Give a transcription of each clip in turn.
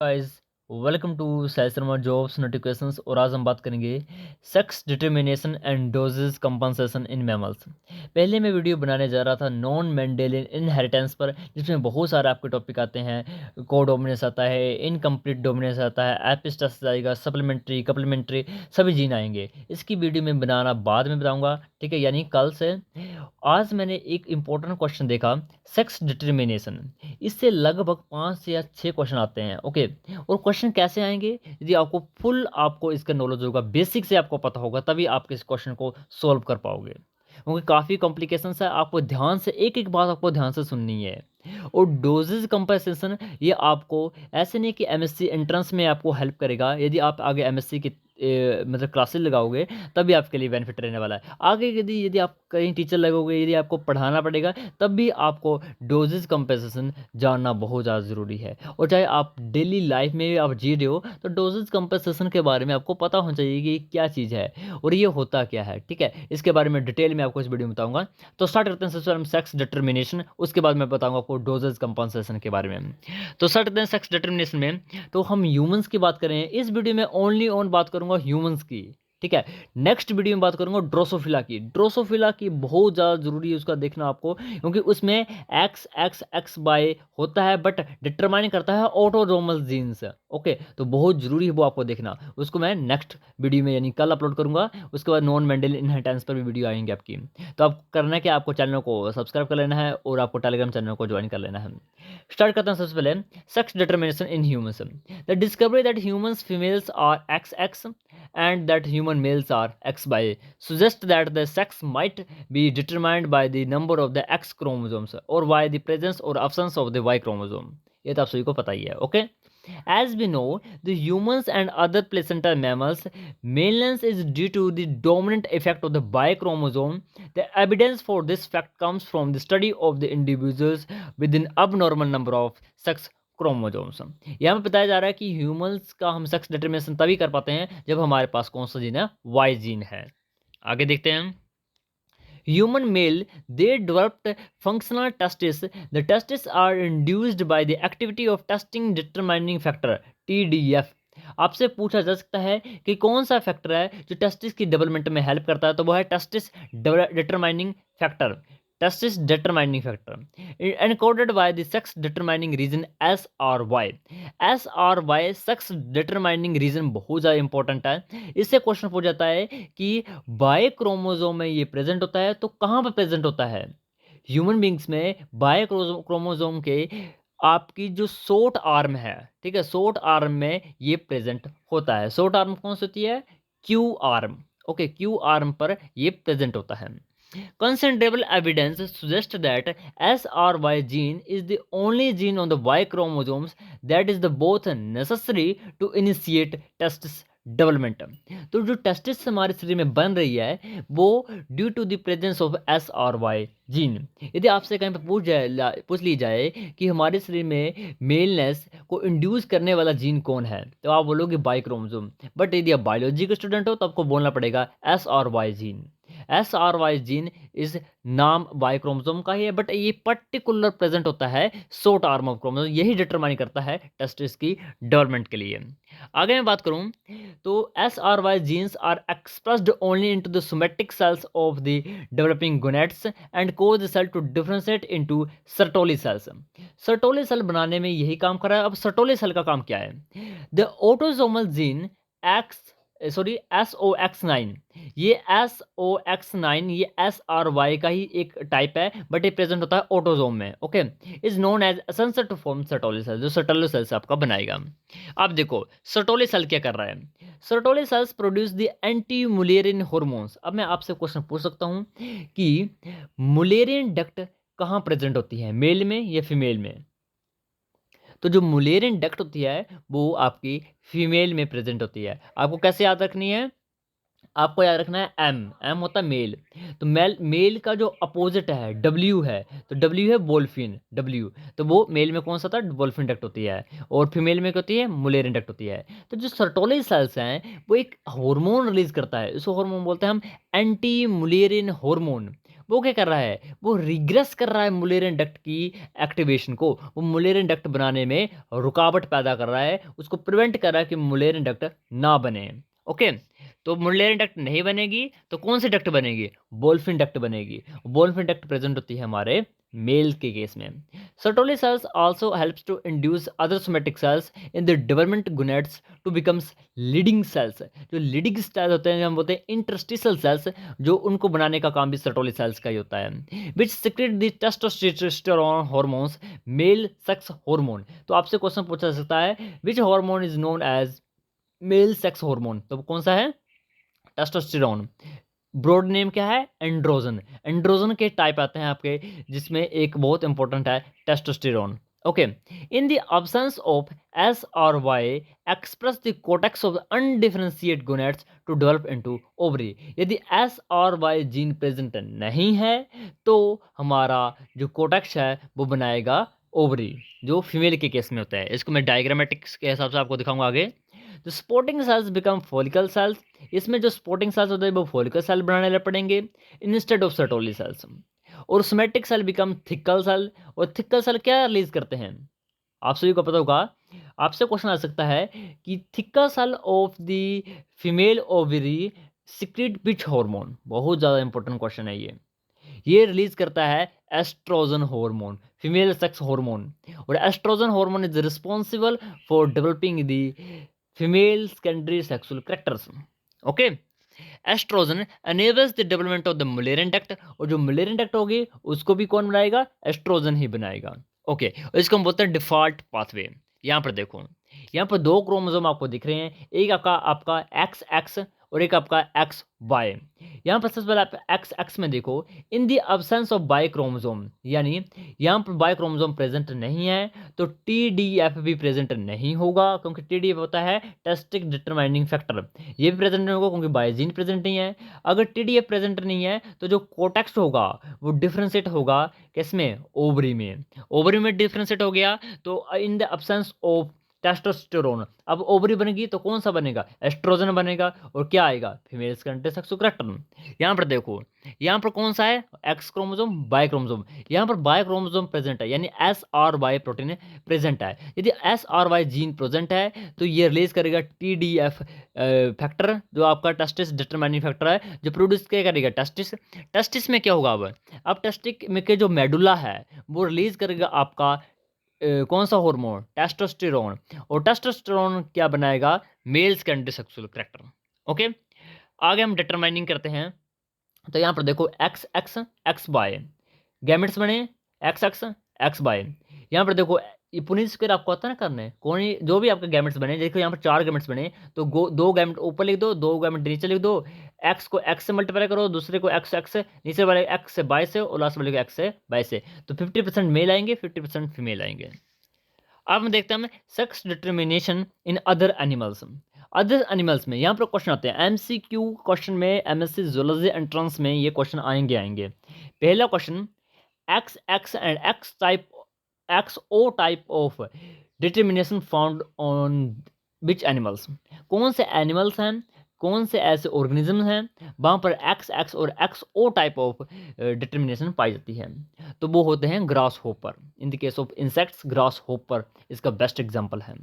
Guys, welcome to Sai Sharma jobs notifications. और आज हम बात करेंगे sex determination and dosage compensation in mammals. पहले मैं वीडियो बनाने जा रहा था नॉन मेंडेलियन इनहेरिटेंस पर, जिसमें बहुत सारे आपके टॉपिक आते हैं। को डोमिनेंस आता है, इनकम्प्लीट डोमिनेंस आता है, एपिस्टासिस आएगा, सप्लीमेंट्री कप्लीमेंट्री सभी जीन आएंगे। इसकी वीडियो में बनाना बाद में बताऊंगा, ठीक है, यानी कल से। आज मैंने एक इंपॉर्टेंट क्वेश्चन देखा, सेक्स डिटर्मिनेशन। इससे लगभग 5 या 6 क्वेश्चन आते हैं, ओके। और क्वेश्चन कैसे आएंगे? यदि आपको इसका नॉलेज होगा, बेसिक से आपको पता होगा, तभी आप इस क्वेश्चन को सॉल्व कर पाओगे, क्योंकि काफ़ी कॉम्प्लिकेशंस है। आपको ध्यान से एक एक बात आपको ध्यान से सुननी है। और डोजेज कंपनसेशन ये आपको ऐसे नहीं कि एमएससी एंट्रेंस में आपको हेल्प करेगा। यदि आप आगे एमएससी की मतलब क्लासेस लगाओगे, तभी आपके लिए बेनिफिट रहने वाला है। आगे यदि यदि आप कहीं टीचर लगोगे, यदि आपको पढ़ाना पड़ेगा, तब भी आपको डोजेज कंपनसेशन जानना बहुत ज़्यादा ज़रूरी है। और चाहे आप डेली लाइफ में आप जी रहे हो, तो डोजेज कंपनसेशन के बारे में आपको पता होना चाहिए कि क्या चीज़ है और ये होता क्या है, ठीक है। इसके बारे में डिटेल में आपको इस वीडियो में बताऊंगा। तो स्टार्ट करते हैं। सबसे पहले हम सेक्स डिटर्मिनेशन, उसके बाद मैं बताऊंगा आपको डोजेज कंपनसेशन के बारे में। तो स्टार्ट करते हैं सेक्स डिटर्मिनेशन में। तो हम ह्यूमंस की बात करें, इस वीडियो में ओनली ऑन बात करूंगा ह्यूमंस की, ठीक है। नेक्स्ट वीडियो में बात करूंगा ड्रोसोफिला की। ड्रोसोफिला की बहुत ज़्यादा जरूरी है उसका देखना आपको, क्योंकि उसमें एक्स एक्स एक्स बाय होता है, बट डिटरमाइन करता है ऑटोसोमल जीन्स, ओके। तो बहुत जरूरी है वो आपको देखना। उसको मैं नेक्स्ट वीडियो में यानी कल अपलोड करूंगा। उसके बाद नॉन मेंडल इनहेरिटेंस पर भी वीडियो आएंगे आपकी। तो आप करना है कि आपको चैनल को सब्सक्राइब कर लेना है और आपको टेलीग्राम चैनल को ज्वाइन कर लेना है। स्टार्ट करते हैं सबसे पहले sex determination in humans. The discovery that humans females are X X and that human males are XY suggests that the sex might be determined by the number of the X chromosomes or by the presence or absence of the Y chromosome. ये तो आप सभी को पता ही है, okay. As we know, the humans and other placental mammals, maleness is due to the dominant effect of the Y chromosome. The evidence for this fact comes from the study of the individuals with an abnormal number of sex chromosomes. यहाँ पे बताया जा रहा है कि humans का हम sex determination तभी कर पाते हैं जब हमारे पास कौन सा जीन है, वाई जीन है। आगे देखते हैं। Human male, they developed functional testes. The testes are induced by the activity of testing determining factor TDF. आपसे पूछा जा सकता है कि कौन सा फैक्टर है जो टेस्टिस की डेवलपमेंट में हेल्प करता है, तो वो है testis determining factor. Testis determining factor encoded by the sex determining reason SRY। SRY sex determining reason बहुत ज़्यादा इंपॉर्टेंट है। इससे क्वेश्चन पूछ जाता है कि बाय क्रोमोजोम में ये प्रेजेंट होता है, तो कहाँ पर प्रेजेंट होता है? ह्यूमन बींग्स में बाय क्रोमोजोम के आपकी जो शॉर्ट आर्म है, ठीक है, शॉर्ट आर्म में ये प्रेजेंट होता है। शॉर्ट आर्म कौन सी होती है? Q arm, okay, Q arm पर ये प्रेजेंट होता है। Considerable evidence suggests that SRY gene is the only gene on the Y chromosomes that is the both necessary to initiate testis development. तो जो testis हमारे शरीर में बन रही है, वो due to the presence of SRY gene. यदि आपसे कहीं पर पूछ ली जाए कि हमारे शरीर में मेलनेस को इंड्यूस करने वाला जीन कौन है, तो आप बोलोगे बाई क्रोमोसोम। बट यदि आप बायोलॉजी के स्टूडेंट हो तो आपको बोलना पड़ेगा SRY जीन। SRY जीन इस नाम वाई क्रोमोसोम का ही है, बट ये पर्टिकुलर प्रेजेंट होता है शॉर्ट आर्म ऑफ क्रोमोसोम, यही डिटरमाइन करता है टेस्टिस की डेवलपमेंट के लिए। आगे मैं बात करूं तो SRY genes are expressed only into the somatic cells of the developing gonads and cause the cell to differentiate into Sertoli cells. Sertoli cell बनाने में यही काम कर रहा है। अब सर्टोली सेल का काम क्या है? द ऑटोसोमल जीन SOX9, ये SOX9 ये SRY का ही एक टाइप है, बट ये प्रेजेंट होता है ऑटोसोम में, okay. Is known as essential to form Sertoli cell, जो सर्टोली सेल से आपका बनाएगा। अब देखो सर्टोली सेल क्या कर रहा है। Sertoli cells produce the anti Mullerian hormones. अब मैं आपसे क्वेश्चन पूछ सकता हूँ कि मुलेरिन डक्ट कहाँ प्रेजेंट होती है, मेल में या फीमेल में? तो जो मुलेरिन डक्ट होती है वो आपकी फीमेल में प्रेजेंट होती है। आपको कैसे याद रखनी है? आपको याद रखना है एम, एम होता है मेल। तो मेल का जो अपोजिट है डब्ल्यू है, तो डब्ल्यू है वोल्फिन, डब्ल्यू। तो वो मेल में कौन सा था? वोल्फिन डक्ट होती है। और फीमेल में क्या होती है? मुलेरिन डक्ट होती है। तो जो सर्टोली सेल्स हैं वो एक हार्मोन रिलीज करता है, इसको हार्मोन बोलते हैं हम एंटी मुलेरिन हार्मोन। वो क्या कर रहा है, वो रिग्रेस कर रहा है मुलेरियन डक्ट की एक्टिवेशन को, वो मुलेरियन डक्ट बनाने में रुकावट पैदा कर रहा है, उसको प्रिवेंट कर रहा है कि मुलेरियन डक्ट ना बने। ओके, तो मुलेरियन डक्ट नहीं बनेगी तो कौन सी डक्ट बनेगी, बोल्फिन डक्ट बनेगी। बोल्फिन डक्ट प्रेजेंट होती है हमारे मेल के केस में। Sertoli cells also helps to induce other somatic cells in the development gonads to becomes Leydig cells. जो लीडिंग सेल्स होते हैं हम बोलते हैं इंटरस्टिशियल सेल्स, जो उनको बनाने का काम भी सर्टोली सेल्स का ही होता है। Which secrete the testosterone hormones, male sex hormone. तो आपसे क्वेश्चन पूछा जा सकता है which hormone is known as male sex hormone, तो कौन सा है, टेस्टोस्टेरोन। ब्रॉड नेम क्या है, एंड्रोजन। एंड्रोजन के टाइप आते हैं आपके, जिसमें एक बहुत इंपॉर्टेंट है testosterone. Okay, in the absence of S और Y express the cortex of undifferentiated gonads to develop into ovary. यदि एस और वाई जीन प्रेजेंट नहीं है तो हमारा जो कोटेक्स है वो बनाएगा ओवरी, जो फीमेल के केस में होता है। इसको मैं डायग्रामेटिक्स के हिसाब से आपको दिखाऊंगा आगे। जो sporting sales become follicle sales, इसमें जो स्पोर्टिंग सेल्स होते हैं वो फॉलिकल सेल बनाने लग पड़ेंगे इंस्टेड ऑफ सर्टोली सेल्स। और somatic cell become thecal cell, और थिकल सेल क्या रिलीज करते हैं, आप सभी को पता होगा। आपसे क्वेश्चन आ सकता है कि thecal cell of the female ovary secrete which hormone, बहुत ज़्यादा इंपॉर्टेंट क्वेश्चन है ये रिलीज करता है oestrogen hormone, female sex hormone. और oestrogen hormone is responsible for developing the female secondary sexual characters. Okay, oestrogen enables the development of the Mullerian duct, और जो Mullerian duct होगी उसको भी कौन बनाएगा, एस्ट्रोजन ही बनाएगा। ओके, इसको हम बोलते हैं डिफॉल्ट पाथवे। यहाँ पर देखो, यहाँ पर दो क्रोमोसोम आपको दिख रहे हैं, एक आपका आपका एक्स एक्स और एक आपका एक्स वाई। यहाँ पर सबसे पहले आप एक्स एक्स में देखो, इन दी अब्सेंस ऑफ बाई क्रोमोसोम, यानी यहाँ पर बाई क्रोमोसोम प्रेजेंट नहीं है तो टी डी एफ भी प्रेजेंट नहीं होगा, क्योंकि टी डी एफ होता है टेस्टिक डिटरमाइनिंग फैक्टर, ये भी प्रेजेंट नहीं होगा क्योंकि बायोजीन प्रेजेंट नहीं है। अगर टी डी एफ प्रेजेंट नहीं है तो जो कोटेक्स होगा वो डिफ्रेंशिएट होगा किसमें, ओवरी में। ओवरी में डिफ्रेंशिएट हो गया तो इन द अब्सेंस ऑफ टेस्टोस्टेरोन, अब ओवरी बनेगी तो कौन सा बनेगा, एस्ट्रोजन बनेगा, और क्या आएगा, फीमेल सेक्सुअल कैरेक्टर। यहाँ पर देखो, यहाँ पर कौन सा है, एक्स क्रोमोसोम बाय क्रोमोसोम, यहाँ पर बाय क्रोमोसोम प्रेजेंट है, यानी S R Y protein present है। यदि S R Y gene present है तो ये रिलीज करेगा टी डी एफ फैक्टर, जो आपका टेस्टिस डिटरमाइनिंग फैक्टर है, जो प्रोड्यूस क्या करेगा, टेस्टिस। टेस्टिस में क्या होगा, अब टेस्टिक में के जो मेडुला है वो रिलीज करेगा आपका कौन सा हार्मोन, टेस्टोस्टेरोन, और टेस्टोस्टेरोन क्या बनाएगा, male secondary sexual character. Okay, आगे हम डिटरमाइनिंग करते हैं। तो यहाँ पर देखो X X X Y gametes बने, एक्स एक्स एक्स वाई। यहाँ पर देखो ये पुनीत स्क्वायर आपको आता है ना करने, कौन जो भी आपके गैमेट्स बने, देखो यहाँ पर 4 गैमेट्स बने तो दो गैमेट ऊपर लिख दो, 2 गैमेट नीचे लिख दो। एक्स को एक्स से मल्टीप्लाई करो, दूसरे को एक्स एक्स से, नीचे वाले एक्स से बाई से, और लास्ट वाले को एक्स से बाई से, तो 50% मेल आएंगे, 50% फीमेल आएंगे। अब हम देखते हैं sex determination in other animals. Other animals में यहाँ पर क्वेश्चन आते हैं एमसीक्यू क्वेश्चन में, एमएससी जूलॉजी एंट्रेंस में ये क्वेश्चन आएंगे। पहला question, X X and X type X O type of determination found on which animals, कौन से एनिमल्स हैं, कौन से ऐसे ऑर्गेनिज्म हैं वहाँ पर एक्स एक्स और X O type of determination पाई जाती है, तो वो होते हैं grasshopper. In the case of insects grasshopper इसका बेस्ट एग्जांपल है।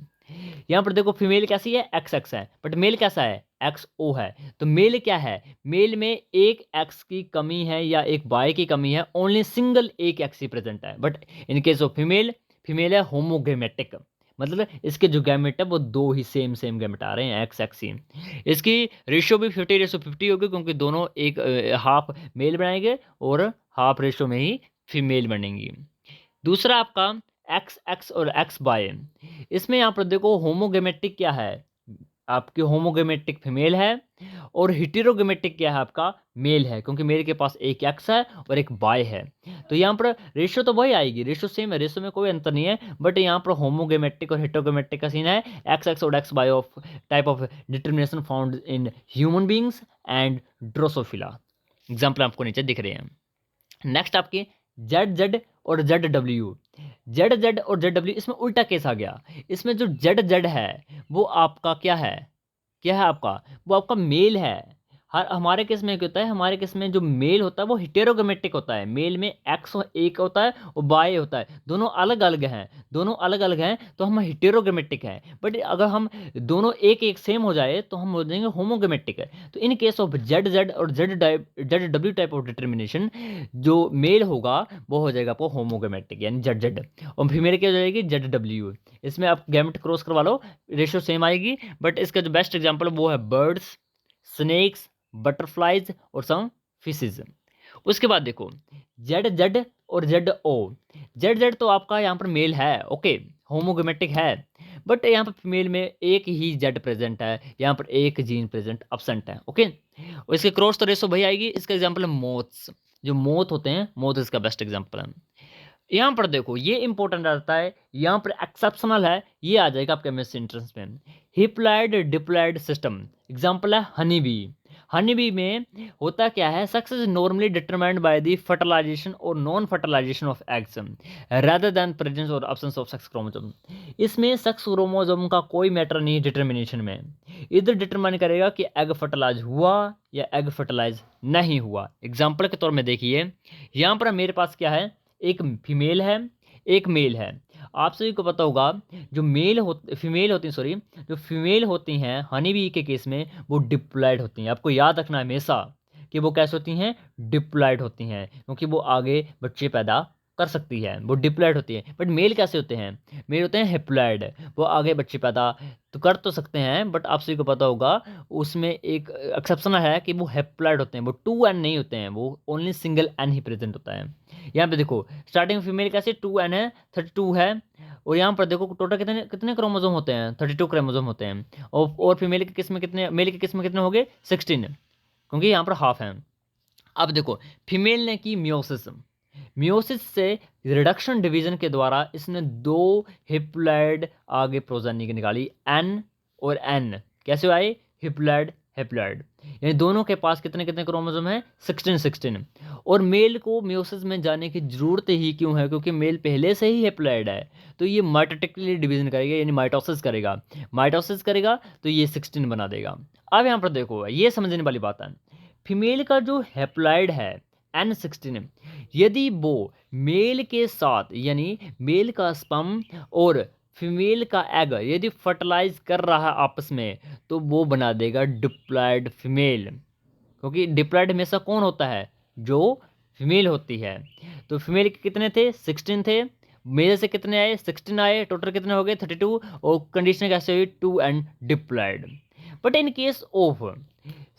यहाँ पर देखो फीमेल कैसी है, एक्स एक्स है, बट मेल कैसा है, एक्स ओ है। तो मेल क्या है, मेल में एक एक्स की कमी है या एक वाई की कमी है, ओनली सिंगल एक एक्स ही प्रेजेंट है। But in case of female, female है होमोगेमेटिक, मतलब इसके जो गैमेट है वो 2 ही सेम गैमेट आ रहे हैं, एक्स एक्स ही। इसकी रेशियो भी 50:50 होगी, क्योंकि दोनों एक हाफ मेल बनाएंगे और हाफ रेशियो में ही फीमेल बनेंगी। दूसरा आपका एक्स एक्स और एक्स बाय, इसमें यहाँ पर देखो होमोगेमेटिक क्या है, आपकी होमोगेमेटिक फीमेल है, और हिटेरोगेमेटिक क्या है, आपका मेल है, क्योंकि मेल के पास एक एक्स है और एक बाय है। तो यहाँ पर रेशियो तो वही आएगी, रेशियो सेम है, रेशियो में कोई अंतर नहीं है, बट यहाँ पर होमोगेमेटिक और हिटेरोगेमेटिक का सीन है, एक्स एक्स और X Y of type of determination found in human beings and Drosophila. Example आपको नीचे दिख रहे हैं। नेक्स्ट आपकी जेड जेड और जेड डब्ल्यू, जेड जेड और जेड डब्ल्यू, इसमें उल्टा केस आ गया। इसमें जो जेड जेड है वो आपका क्या है, क्या है आपका, वो आपका मेल है, हमारे केस में क्या होता है, हमारे केस में जो मेल होता है वो हेटेरोगेमेटिक होता है। मेल में एक्स एक होता है और वाई होता है, दोनों अलग अलग हैं, दोनों अलग अलग हैं तो हम हेटेरोगेमेटिक हैं। बट अगर हम दोनों एक एक सेम हो जाए तो हम हो जाएंगे होमोगेमेटिक है। तो in case of Z Z और Z W type of determination, जो मेल होगा वो हो जाएगा आपको होमोगेमेटिक यानी जेड जेड, और फीमेल क्या हो जाएगी जेड डब्ल्यू। इसमें आप गैमेट क्रॉस करवा लो, रेशियो सेम आएगी। बट इसका जो बेस्ट एग्जांपल वो है बर्ड्स, स्नेक्स, बटरफ्लाइज और सम फिशेज। उसके बाद देखो जेड जेड और जेड ओ। जेड जेड तो आपका यहाँ पर मेल है, ओके, होमोगेमेटिक है। बट यहाँ पर फीमेल में एक ही जेड प्रेजेंट है, यहाँ पर एक जीन प्रेजेंट absent है, ओके। और इसके क्रॉस तो रेशो भाई आएगी। इसका एग्जांपल है मोथ्स, जो मोथ होते हैं, मोथ इसका बेस्ट एग्जांपल है। यहाँ पर देखो ये इंपॉर्टेंट रहता है, यहाँ पर एक्सेप्शनल है, ये आ जाएगा आपके केमिस्ट्री एंट्रेंस में। हिप्लॉइड डिप्लॉइड सिस्टम, एग्जांपल है हनी बी। हनी बी में होता क्या है, sex is normally determined by the fertilization और non fertilization of eggs rather than presence और एब्सेंस ऑफ सेक्स क्रोमोसोम। इसमें सेक्स क्रोमोसोम का कोई मैटर नहीं डिटर्मिनेशन में, इधर डिटरमाइन करेगा कि एग फर्टिलाइज हुआ या एग फर्टिलाइज नहीं हुआ। एग्जाम्पल के तौर में देखिए, यहाँ पर मेरे पास क्या है, एक फीमेल है, एक मेल है। आप सभी को पता होगा जो फीमेल होती हैं, सॉरी, जो फीमेल होती हैं हनी बी के केस में वो डिप्लॉयड होती हैं। आपको याद रखना है हमेशा कि वो कैसे होती हैं, डिप्लॉयड होती हैं, क्योंकि वो आगे बच्चे पैदा कर सकती है, वो डिप्लॉयड होती है। बट मेल कैसे होते हैं, मेल होते हैं हेप्लॉयड, वो आगे बच्चे पैदा तो कर तो सकते हैं, बट आप सभी को पता होगा उसमें एक एक्सेप्शन है कि वो हेप्लॉयड होते हैं, वो 2n नहीं होते हैं, वो ओनली सिंगल n ही प्रेजेंट होता है। यहाँ पे देखो स्टार्टिंग फीमेल कैसे 2n है, 32 है। और यहाँ पर देखो टोटल कितने कितने क्रोमोसोम होते हैं, 32 क्रोमोसोम होते हैं। और फीमेल के किस में कितने, मेल के किस में कितने हो गए, 16, क्योंकि यहाँ पर हाफ है। अब देखो फीमेल ने की मियोसिस, मियोसिस से रिडक्शन डिवीजन के द्वारा इसने दो हिप्लॉइड आगे प्रोजेनी की निकाली, एन और एन कैसे आए, हिप्लॉइड हेप्लॉइड, यानी दोनों के पास कितने कितने क्रोमोसोम है, 16। और मेल को मियोसिस में जाने की जरूरत ही क्यों है, क्योंकि मेल पहले से ही हेप्लॉइड है, तो ये माइटोटिकली डिवीजन करेगा यानी माइटोसिस करेगा, माइटोसिस करेगा तो ये 16 बना देगा। अब यहाँ पर देखो ये समझने वाली बात है, फीमेल का जो हेप्लॉइड है N16, यदि वो मेल के साथ यानी मेल का स्पर्म और फीमेल का एग यदि फर्टिलाइज कर रहा है आपस में, तो वो बना देगा डिप्लॉयड फीमेल, क्योंकि डिप्लॉयड हमेशा कौन होता है, जो फीमेल होती है। तो फीमेल के कितने थे, 16 थे, मेल से कितने आए, 16 आए, टोटल कितने हो गए 32, और कंडीशन कैसे हुई 2 and diploid. But in case of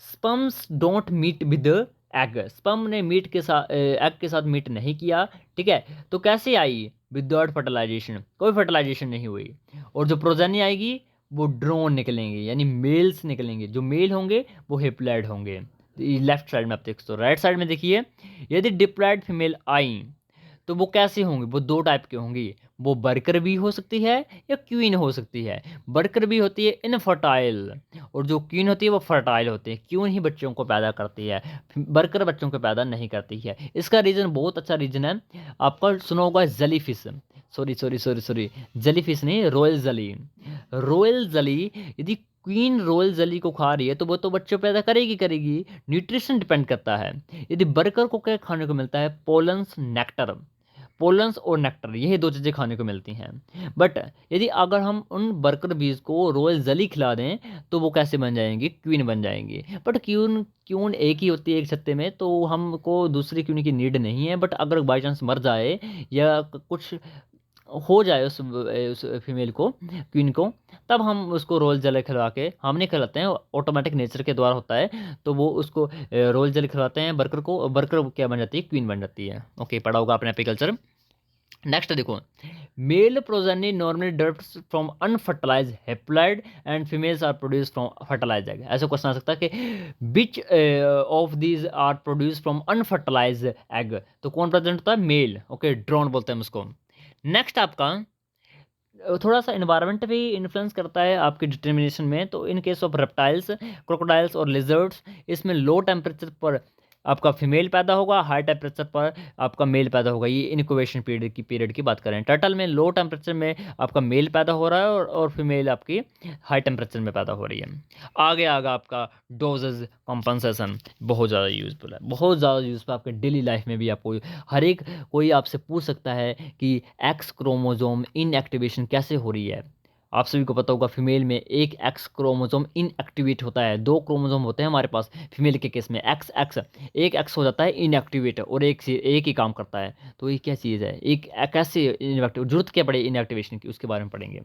sperms don't meet with egg, sperm ने मीट के साथ एग के साथ मीट नहीं किया, ठीक है, तो कैसे आई, विदाउट फर्टिलाइजेशन, कोई फर्टिलाइजेशन नहीं हुई, और जो प्रोजेनी आएगी वो ड्रोन निकलेंगे यानी मेल्स निकलेंगे, जो मेल होंगे वो हिप्लॉइड होंगे। लेफ्ट साइड में आप देख सकते हो, राइट साइड में देखिए, यदि डिप्लॉयड फीमेल आई तो वो कैसे होंगी, वो दो टाइप के होंगी, वो वर्कर भी हो सकती है या क्वीन हो सकती है। वर्कर भी होती है इनफर्टाइल, और जो क्वीन होती है वो फर्टाइल होती है, क्वीन ही बच्चों को पैदा करती है, वर्कर बच्चों को पैदा नहीं करती है। इसका रीज़न बहुत अच्छा रीज़न है, आपका सुना होगा जेली फिश, सॉरी जेली नहीं, रॉयल जली, रॉयल जली, यदि क्वीन रॉयल जली को खा रही है तो वो तो बच्चे पैदा करेगी, न्यूट्रिशन डिपेंड करता है। यदि बर्गर को क्या खाने को मिलता है, पोलन्स नेक्टर, पोलन्स और नेक्टर, यही दो चीज़ें खाने को मिलती हैं। बट यदि अगर हम उन बर्गर बीज को रॉयल जली खिला दें तो वो कैसे बन जाएंगी, क्वीन बन जाएंगी। बट क्वीन क्वीन एक ही होती है एक छत्ते में, तो हमको दूसरी क्वीन की नीड नहीं है। बट अगर बाई चांस मर जाए या कुछ हो जाए उस फीमेल को, क्वीन को, तब हम उसको रोल जल खिलवा के, हम नहीं खिलाते हैं, ऑटोमेटिक नेचर के द्वारा होता है, तो वो उसको रोल जल खिलवाते हैं बर्गर को, बर्गर क्या बन जाती है, क्वीन बन जाती है। ओके, पढ़ा होगा आपने एपीकल्चर। नेक्स्ट देखो, male progeny normally develops from unfertilise haploid and females are produce from fertilise egg. ऐसा क्वेश्चन आ सकता है कि which of these are produce from unfertilise egg, तो कौन प्रेजेंट होता है, मेल, ओके, ड्रोन बोलते हैं उसको। नेक्स्ट आपका थोड़ा सा इन्वायरमेंट भी इन्फ्लुएंस करता है आपके डिटर्मिनेशन में। तो in case of reptiles, crocodiles और लिजर्ड्स, इसमें लो टेम्परेचर पर आपका फीमेल पैदा होगा, हाई टेम्परेचर पर आपका मेल पैदा होगा। ये इनक्यूबेशन पीरियड की बात करें। टर्टल में लो टेम्परेचर में आपका मेल पैदा हो रहा है और फीमेल आपकी हाई टेम्परेचर में पैदा हो रही है। आगे आगे आपका डोजेज कंपनसेशन बहुत ज़्यादा यूज़फुल है, बहुत ज़्यादा यूज़फुल आपके डेली लाइफ में भी। आपको हर एक कोई आपसे पूछ सकता है कि एक्स क्रोमोजोम इनएक्टिवेशन कैसे हो रही है। आप सभी को पता होगा फीमेल में एक एक्स क्रोमोसोम इनएक्टिवेट होता है। दो क्रोमोसोम होते हैं हमारे पास फीमेल के केस में, एक्स एक्स, एक एक्स हो जाता है इनएक्टिवेट और एक ही काम करता है। तो ये क्या चीज़ है, एक कैसे इनएक्टिव, जरूरत क्या पड़े इनएक्टिवेशन की, उसके बारे में पढ़ेंगे।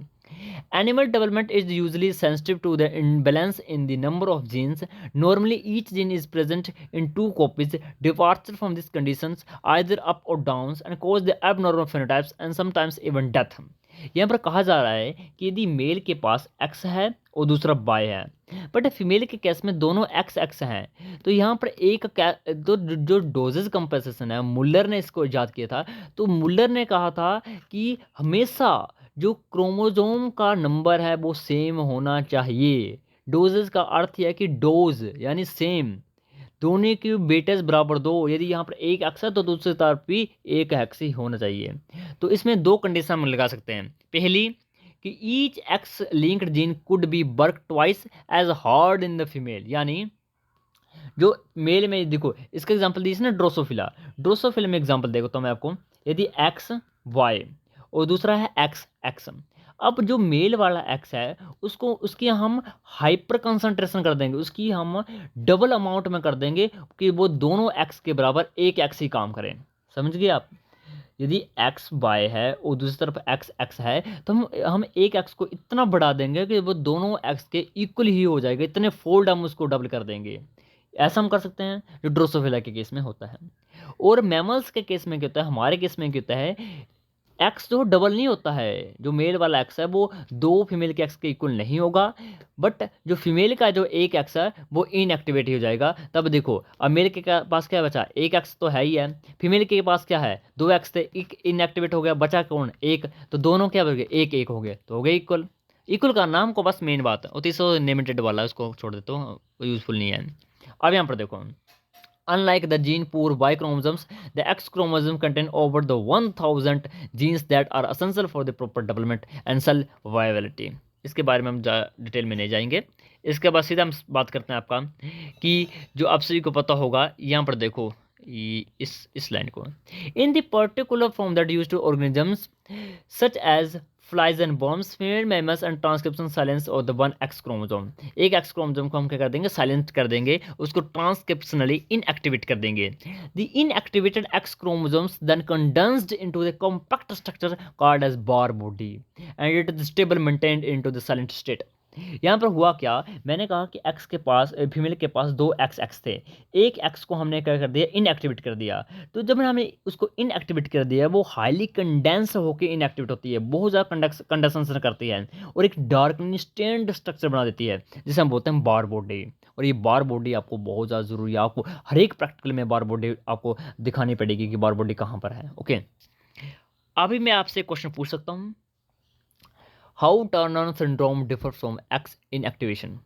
Animal development is usually sensitive to the imbalance in the number of genes. Normally, each gene is present in two copies. Departure from these conditions, either up or downs, and cause the abnormal phenotypes and sometimes even death. यहाँ पर कहा जा रहा है कि यदि mail के पास x है और दूसरा वाई है, बट फीमेल के केस में दोनों एक्स एक्स हैं, तो यहाँ पर तो जो डोजेज कंपनसेशन है, मुल्लर ने इसको इजाद किया था। तो मुल्लर ने कहा था कि हमेशा जो क्रोमोजोम का नंबर है वो सेम होना चाहिए। डोजेज का अर्थ यह है कि डोज यानी सेम, दोनों की बेटेस बराबर दो। यदि यहाँ पर एक एक्स है तो दूसरी तरफ भी एक एक्स ही होना चाहिए। तो इसमें दो कंडीशन हम लगा सकते हैं। पहली कि each X linked gene could be work twice as hard in the female, यानी जो मेल में, देखो इसका एग्जांपल दी ना ड्रोसोफिला, ड्रोसोफिला में एग्जांपल देखो तो मैं आपको, यदि एक्स वाई और दूसरा है एक्स एक्स, अब जो मेल वाला एक्स है उसको, उसकी हम हाइपर कंसंट्रेशन कर देंगे, उसकी हम डबल अमाउंट में कर देंगे कि वो दोनों एक्स के बराबर एक एक्स ही काम करें। समझ गए आप? यदि एक्स वाई है और दूसरी तरफ एक्स एक्स है तो हम एक एक्स को इतना बढ़ा देंगे कि वो दोनों एक्स के इक्वल ही हो जाएगा, इतने फोल्ड हम उसको डबल कर देंगे। ऐसा हम कर सकते हैं जो ड्रोसोफिला के केस में होता है। और मैमल्स के केस में क्या होता है, हमारे केस में क्या होता है, एक्स जो डबल नहीं होता है, जो मेल वाला एक्स है वो दो फीमेल के एक्स के इक्वल नहीं होगा, बट जो फीमेल का जो एक एक्स है वो इनएक्टिवेट ही हो जाएगा। तब देखो अब मेल के पास क्या बचा, एक एक्स तो है ही है, फीमेल के पास क्या है, दो एक्स थे, एक इनएक्टिवेट हो गया, बचा कौन, एक, तो दोनों क्या बन गए, एक एक हो गए, तो हो गए इक्वल। इक्वल का नाम को बस मेन बात है, और तीसरा लिमिटेड वाला उसको छोड़ देता हूँ, यूजफुल नहीं है। अब यहाँ पर देखो, unlike the gene poor Y chromosomes, the X chromosome contain over the 1000 genes that are essential for the proper development and cell viability। इसके बारे में हम डिटेल में नहीं जाएंगे। इसके बाद सीधा हम बात करते हैं आपका कि जो आप सभी को पता होगा, यहाँ पर देखो इस लाइन को, in the particular form that use to organisms such as flies and bombs, female mammals and transcription silence और द वन एक्स क्रोमोसोम। एक एक्स क्रोमोसोम को हम क्या कर देंगे, साइलेंट कर देंगे, उसको ट्रांसक्रिप्शनली इनएक्टिवेट कर देंगे। The inactivated X chromosomes then condensed into the compact structure called as Barr body and it is stable maintained into the silent state. यहाँ पर हुआ क्या, मैंने कहा कि एक्स के पास, फीमेल के पास दो एक्स एक्स थे, एक एक्स को हमने क्या कर दिया, इनएक्टिवेट कर दिया। तो जब हमने उसको इनएक्टिवेट कर दिया, वो हाईली कंडेंस होकर इनएक्टिवेट होती है, बहुत ज़्यादा कंडेंसेशन करती है और एक डार्कनिंग स्टैंड स्ट्रक्चर बना देती है, जिसे हम बोलते हैं बार बॉडी। और ये बार बॉडी आपको बहुत ज़्यादा ज़रूरी है, आपको हर एक प्रैक्टिकल में बार बॉडी आपको दिखानी पड़ेगी कि बार बॉडी कहाँ पर है। ओके, अभी मैं आपसे क्वेश्चन पूछ सकता हूँ, how Turner syndrome differ from x in activation.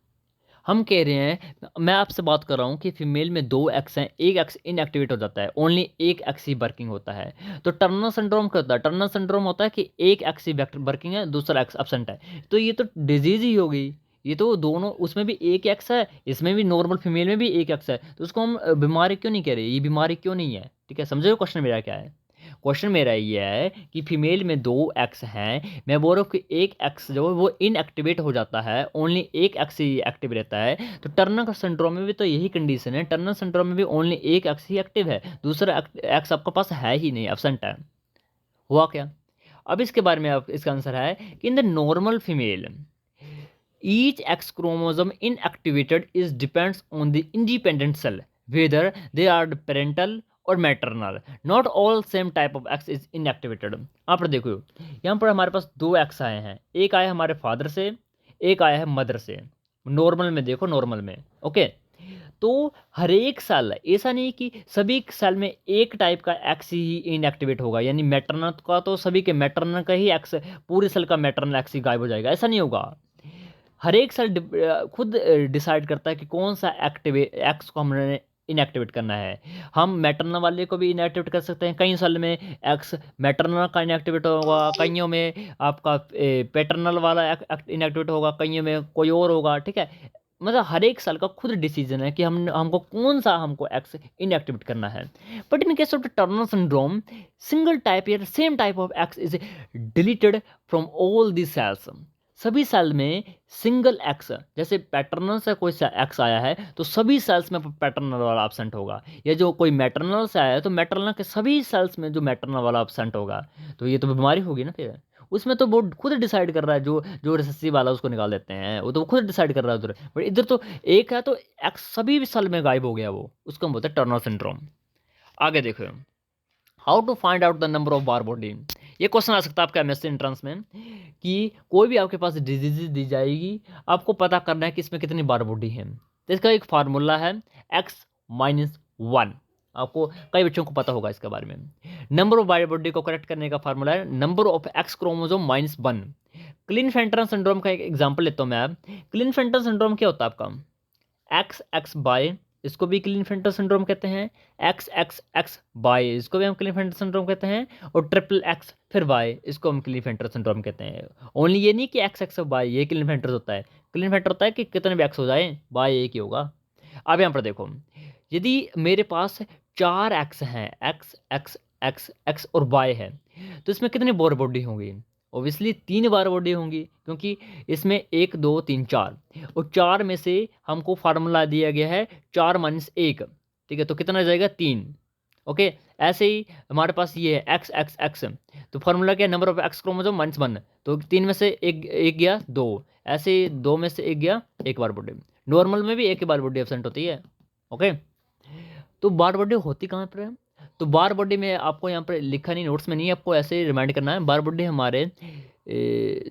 हम कह रहे हैं, मैं आपसे बात कर रहा हूँ कि फीमेल में दो एक्स हैं, एक एक्स इनएक्टिवेट हो जाता है, ओनली एक एक्स ही वर्किंग होता है। तो टर्नर सिंड्रोम क्या होता है, टर्नर सिंड्रोम होता है कि एक एक्स ही वर्किंग है, दूसरा एक्स एब्सेंट है। तो ये तो डिजीज ही होगी, ये तो दोनों, उसमें भी एक एक्स है, इसमें भी नॉर्मल फीमेल में भी एक एक्स है, तो उसको हम बीमारी क्यों नहीं कह रहे, ये बीमारी क्यों नहीं है? ठीक है, समझे क्वेश्चन मेरा क्या है? क्वेश्चन मेरा ये है कि फीमेल में दो एक्स हैं, मैं बोल रहा हूँ कि एक एक्स जो है वो इनएक्टिवेट हो जाता है, ओनली एक एक्स ही एक्टिव रहता है। तो टर्नर का सिंड्रोम में भी तो यही कंडीशन है, टर्नर सिंड्रोम में भी ओनली एक एक्स ही एक्टिव है, दूसरा एक्स आपके पास है ही नहीं, एब्सेंट है। हुआ क्या? अब इसके बारे में आप, इसका आंसर है कि in the normal female each X chromosome inactivated is depends on the independent cell, whether they are parental और maternal, not all same type of X is inactivated. आप देखो यहाँ पर हमारे पास दो एक्स आए हैं, एक आया हमारे फादर से, एक आया है मदर से। नॉर्मल में देखो, नॉर्मल में ओके, तो हर एक सेल, ऐसा नहीं कि सभी सेल में एक टाइप का एक्स ही इनएक्टिवेट होगा, यानी मैटरनल का तो सभी के मैटरनल का ही एक्स, पूरे सेल का मैटरनल एक्स ही गायब हो जाएगा, ऐसा नहीं होगा। हर एक सेल खुद डिसाइड करता है कि कौन सा एक्स को हमने इनएक्टिवेट करना है। हम मैटरनल वाले को भी इनएक्टिवेट कर सकते हैं, कई सेल में एक्स मैटरनल का इनएक्टिवेट होगा, कईयों में आपका पैटर्नल वाला इनएक्टिवेट होगा, कईयों में कोई और होगा, ठीक है। मतलब हर एक सेल का खुद डिसीजन है कि हमको कौन सा हमको एक्स इनएक्टिवेट करना है। But in case of the Turner syndrome, single type या same type of X is deleted from all the cells. सभी सेल में सिंगल एक्स, जैसे पैटर्नल से कोई एक्स आया है तो सभी सेल्स में पैटर्नल वाला एब्सेंट होगा, या जो कोई मैटरनल से आया है तो मैटरनल के सभी सेल्स में जो मैटरनल वाला एब्सेंट होगा। तो ये तो बीमारी होगी ना फिर। उसमें तो वो खुद डिसाइड कर रहा है, जो जो रिसेसिव वाला उसको निकाल देते हैं, वो तो खुद डिसाइड कर रहा है उधर। बट इधर तो एक है तो एक्स सभी सेल में गायब हो गया, वो उसको हम बोलते हैं टर्नर सिंड्रोम। आगे देखो, how to find out the number of Barr body. ये क्वेश्चन आ सकता है आपका एमएससी एंट्रेंस में कि कोई भी आपके पास डिजीज दी जाएगी, आपको पता करना है कि इसमें कितनी बार बॉडी है। तो इसका एक फार्मूला है x-1। आपको कई बच्चों को पता होगा इसके बारे में। नंबर ऑफ बार बॉडी को करेक्ट करने का फार्मूला है number of x chromosome -1। Clean-Fenton syndrome का एक एग्जाम्पल लेता हूँ मैं। क्लिन-फेंटन सिंड्रोम क्या होता है आपका, एक्स एक्स बाय, इसको भी क्लिन-फेंटन सिंड्रोम कहते हैं। एक्स एक्स एक्स बाय, इसको भी हम क्लिन-फेंटन सिंड्रोम कहते हैं। और ट्रिपल एक्स फिर बाय, इसको हम क्लिन-फेंटन सिंड्रोम कहते हैं। ओनली ये नहीं कि एक्स एक्स बाय ये क्लिन-फेंटन होता है। क्लिन-फेंटन होता है कि कितने भी एक्स हो जाए, बाय एक ही होगा। अब यहाँ पर देखो, यदि मेरे पास 4 एक्स हैं, एक्स एक्स एक्स एक्स और बाय है, तो इसमें कितनी बार बॉडी होंगी? ओबियसली 3 बार बॉडी होंगी, क्योंकि इसमें 1 2 3 4, और 4 में से हमको फार्मूला दिया गया है 4 - 1, ठीक है। तो कितना जाएगा 3। ओके, ऐसे ही हमारे पास ये है एक्स एक्स एक्स, तो फार्मूला क्या है, नंबर ऑफ एक्स क्रोमोसोम -1। तो 3 में से एक गया 2, ऐसे 2 में से 1 गया 1 बार बॉडी। नॉर्मल में भी एक ही बार बॉडी एब्सेंट होती है। ओके, तो बार बॉडी होती कहाँ पर है? तो बार बॉडी में आपको यहाँ पर लिखा नहीं, नोट्स में नहीं, आपको ऐसे रिमाइंड करना है। बार बॉडी हमारे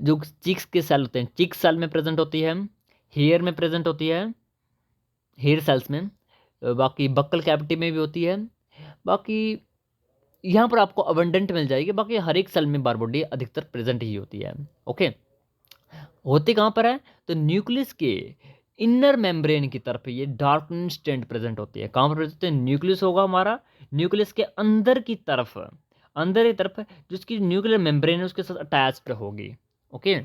जो चीक्स के सेल होते हैं, चीक्स सेल में प्रेजेंट होती है, हेयर में प्रेजेंट होती है, हेयर सेल्स में, बाकी बक्कल कैविटी में भी होती है। बाकी यहाँ पर आपको अबंडेंट मिल जाएगी, बाकी हर एक सेल में बार बॉडी अधिकतर प्रेजेंट ही होती है। ओके, होती कहाँ पर है? तो न्यूक्लियस के इनर मेम्ब्रेन की तरफ ये डार्क स्टेंट प्रेजेंट होती है। कहाँ पर प्रेजेंट होती है? न्यूक्लियस होगा हमारा, न्यूक्लियस के अंदर की तरफ, अंदर की तरफ जिसकी न्यूक्लियर मेम्ब्रेन है उसके साथ अटैच्ड होगी। ओके,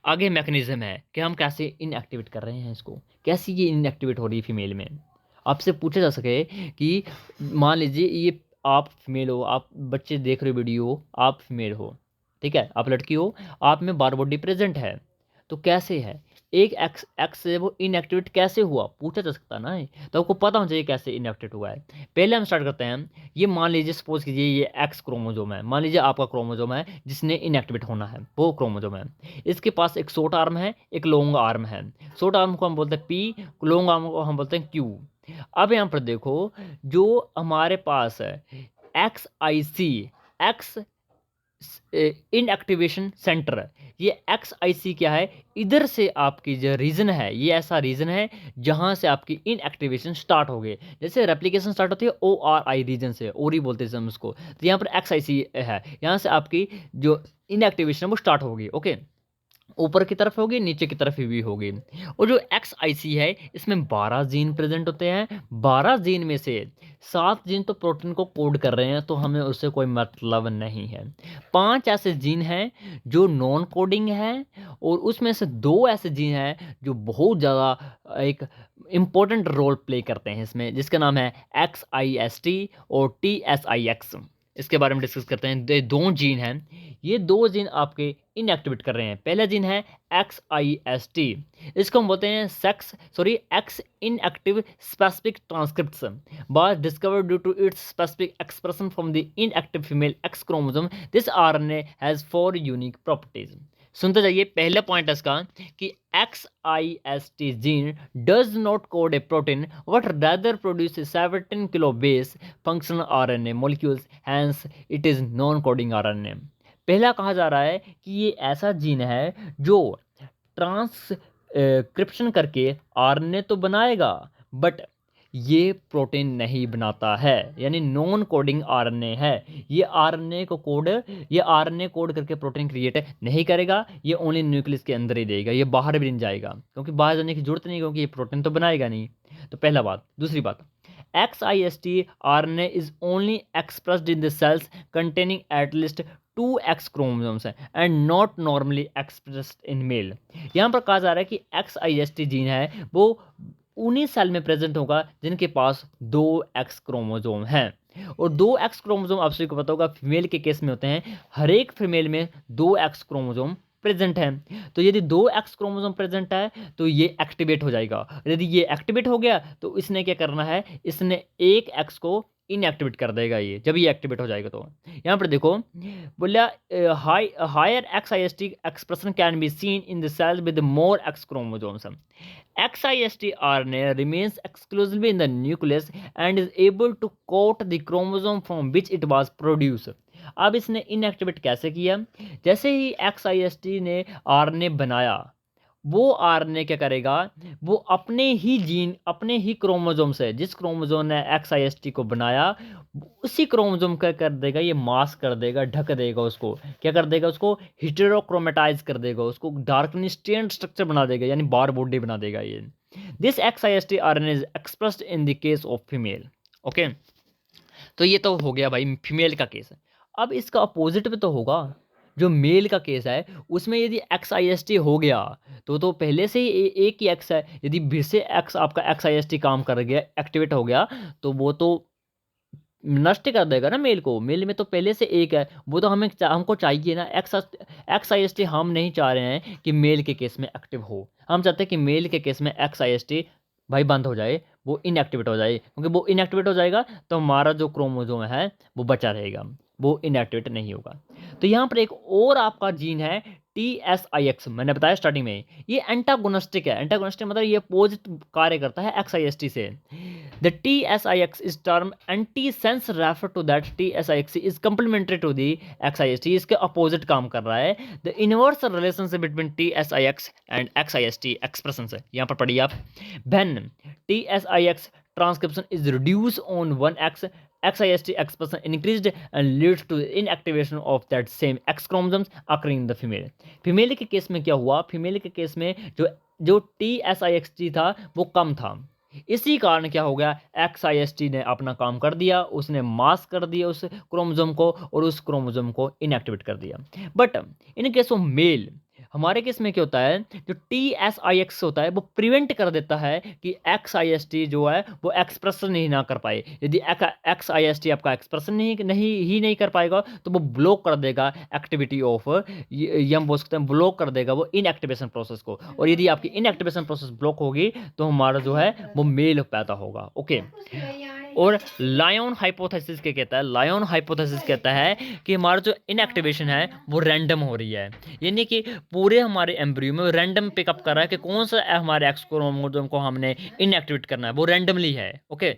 आगे मैकेनिज्म है कि हम कैसे इनएक्टिवेट कर रहे हैं इसको, कैसे ये इनएक्टिवेट हो रही है फीमेल में। आपसे पूछा जा सके कि मान लीजिए ये आप फीमेल हो, आप बच्चे देख रहे हो वीडियो, आप फीमेल हो, ठीक है, आप लड़की हो, आप में बार बॉडी प्रेजेंट है, तो कैसे है एक एक्स एक्स से वो इनएक्टिवेट कैसे हुआ, पूछा जा सकता ना है। तो आपको पता होना चाहिए कैसे इनएक्टिवेट हुआ है। पहले हम स्टार्ट करते हैं, ये मान लीजिए सपोज कीजिए ये एक्स क्रोमोजोम है, मान लीजिए आपका क्रोमोजोम है जिसने इनएक्टिवेट होना है, वो क्रोमोजोम है। इसके पास एक शॉर्ट आर्म है, एक लॉन्ग आर्म है। शॉर्ट आर्म को हम बोलते हैं पी, लॉन्ग आर्म को हम बोलते हैं क्यू। अब यहाँ पर देखो, जो हमारे पास है एक्स आई सी, एक्स इनएक्टिवेशन सेंटर, ये एक्स आई सी क्या है, इधर से आपकी जो रीजन है, ये ऐसा रीजन है जहां से आपकी इनएक्टिवेशन स्टार्ट हो गई। जैसे रेप्लिकेशन स्टार्ट होती है ओ आर आई रीजन से, ओरी बोलते हैं हम उसको, तो यहाँ पर एक्स आई सी है, यहाँ से आपकी जो इनएक्टिवेशन है वो स्टार्ट होगी। ओके, ऊपर की तरफ होगी, नीचे की तरफ भी होगी। और जो एक्स आई सी है इसमें 12 जीन प्रेजेंट होते हैं। 12 जीन में से 7 जीन तो प्रोटीन को कोड कर रहे हैं, तो हमें उससे कोई मतलब नहीं है। 5 ऐसे जीन हैं जो नॉन कोडिंग है, और उसमें से 2 ऐसे जीन हैं जो बहुत ज़्यादा एक इम्पोर्टेंट रोल प्ले करते हैं इसमें, जिसका नाम है एक्स आई एस टी और टी एस आई एक्स। इसके बारे में डिस्कस करते हैं। ये 2 जीन हैं, ये 2 जीन आपके इनएक्टिवेट कर रहे हैं। पहला जीन है एक्स आई एस टी, इसको हम बोलते हैं x inactive specific transcripts, was discovered due to its specific expression from the inactive female X chromosome. This RNA has 4 unique properties. सुनते जाइए, पहला पॉइंट है इसका कि XIST gene does not code a protein but rather produces 17 kilo base functional RNA molecules, hence it is non-coding RNA. पहला कहा जा रहा है कि ये ऐसा जीन है जो ट्रांसक्रिप्शन करके आरएनए तो बनाएगा, बट ये प्रोटीन नहीं बनाता है, यानी नॉन कोडिंग आरएनए है। ये आरएनए कोड करके प्रोटीन क्रिएट नहीं करेगा, ये ओनली न्यूक्लियस के अंदर ही देगा, ये बाहर भी नहीं जाएगा, क्योंकि बाहर जाने की जरूरत नहीं, क्योंकि ये प्रोटीन तो बनाएगा नहीं। तो पहला बात। दूसरी बात, XIST RNA is only expressed in the cells containing at least 2X chromosomes and not normally expressed in male। यहाँ पर कहा जा रहा है कि XIST जीन है वो उन्हीं सेल में प्रेजेंट होगा जिनके पास 2X क्रोमोसोम हैं। और 2X क्रोमोसोम आप सभी को पता होगा फीमेल के केस में होते हैं, हर एक फीमेल में 2X क्रोमोसोम प्रेजेंट है। तो यदि 2X क्रोमोसोम प्रेजेंट है तो ये एक्टिवेट हो जाएगा। यदि ये एक्टिवेट हो गया तो इसने क्या करना है, इसने एक X को इनएक्टिवेट कर देगा। ये जब ये एक्टिवेट हो जाएगा तो यहाँ पर देखो बोला higher XIST expression can be seen in the cells with more X chromosomes. XIST RNA remains exclusively in the nucleus and is able to coat the chromosome from which it was produced। अब इसने inactivate कैसे किया, जैसे ही XIST ने RNA बनाया वो RNA क्या करेगा, वो अपने ही जीन अपने ही क्रोमोसोम से, जिस क्रोमोसोम ने XIST को बनाया उसी क्रोमोसोम का कर देगा, ये मास्क कर देगा, ढक देगा उसको, क्या कर देगा, उसको हेटेरोक्रोमेटाइज कर देगा, उसको डार्कनी स्टेन स्ट्रक्चर बना देगा, यानी बार बॉडी बना देगा ये। This XIST RNA is expressed in the case of female. Okay, तो ये तो हो गया भाई फीमेल का केस। अब इसका अपोजिट में तो होगा, जो मेल का केस है उसमें यदि XIST हो गया तो पहले से ही एक ही X है, यदि फिर से X आपका XIST काम कर गया, एक्टिवेट हो गया, तो वो तो नष्ट कर देगा ना मेल को। मेल में तो पहले से एक है, वो तो हमको चाहिए ना। XIST हम नहीं चाह रहे हैं कि मेल के केस में एक्टिव हो, हम चाहते हैं कि मेल के केस में XIST भाई बंद हो जाए, वो इनएक्टिवेट हो जाए, क्योंकि वो इनएक्टिवेट हो जाएगा तो हमारा जो क्रोमोसोम है वो बचा रहेगा, वो इनएक्टिवेट नहीं होगा। तो यहाँ पर एक और आपका जीन है TSIX, मैंने बताया स्टार्टिंग में, ये एंटागोनिस्टिक है। एंटागोनिस्टिक मतलब ये अपोजिट कार्य करता है XIST से। The TSIX is term antisense refer to that TSIX is complementary to the XIST, इसके अपोजिट काम कर रहा है। The inverse relationship between TSIX and XIST expression है, यहाँ पर पढ़िए आप। When TSIX transcription is reduced on one X, XIST expression increased and leads to inactivation of that same X chromosomes occurring in the female। Female के case में क्या हुआ, female के केस में जो जो TSIXT था वो कम था, इसी कारण क्या हो गया, XIST ने अपना काम कर दिया, उसने मास्क कर दिया उस क्रोमोसोम को और उस क्रोमोसोम को इनएक्टिवेट कर दिया। But in case of male, हमारे केस में क्या होता है, जो TSIX होता है वो प्रिवेंट कर देता है कि XIST जो है वो एक्सप्रेशन ही ना कर पाए। यदि XIST आपका एक्सप्रेशन नहीं कर पाएगा तो वो ब्लॉक कर देगा एक्टिविटी ऑफ, ये हम बोल सकते हैं ब्लॉक कर देगा वो इनएक्टिवेशन प्रोसेस को। और यदि आपकी इनएक्टिवेशन प्रोसेस ब्लॉक होगी तो हमारा जो है वो मेल पैदा होगा। ओके, और लायन हाइपोथेसिस क्या कहता है, लायन हाइपोथेसिस कहता है कि हमारा जो इनएक्टिवेशन है वो रैंडम हो रही है, यानी कि पूरे हमारे एम्ब्रियो में रैंडम पिकअप कर रहा है कि कौन सा हमारे एक्स क्रोमोसोम को हमने इनएक्टिवेट करना है, वो रैंडमली है। Okay,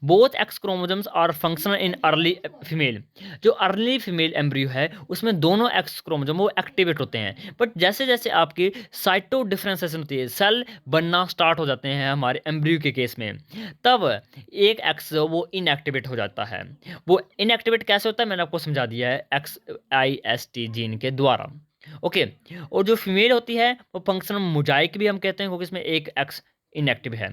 both X chromosomes are functional in early female, जो अर्ली फीमेल एम्ब्रियो है उसमें दोनों एक्स क्रोमोसोम वो एक्टिवेट होते हैं। बट जैसे जैसे आपकी साइटो डिफरेंशिएशन होती है, सेल बनना स्टार्ट हो जाते हैं हमारे एम्ब्रियो के केस में, तब एक एक्स वो इनएक्टिवेट हो जाता है। वो इनएक्टिवेट कैसे होता है मैंने आपको समझा दिया है XIST जीन के द्वारा। ओके, और जो फीमेल होती है वो फंक्शनल मोजाइक भी हम कहते हैं, क्योंकि इसमें एक एक्स इनएक्टिव है।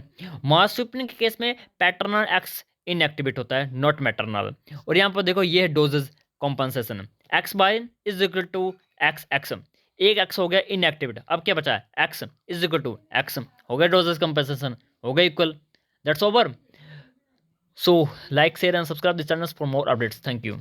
मार्सुपिन के केस में पैटर्नल एक्स इनएक्टिवेट होता है, नॉट मैटरनल। और यहाँ पर देखो ये है dosage compensation, X Y is equal to X X, एक एक्स हो गया इनएक्टिवेट, अब क्या बचा है X is equal to X, हो गया डोजेज कॉम्पनसेशन, हो गया equal, that's over. So like share and subscribe the channel for more updates. Thank you.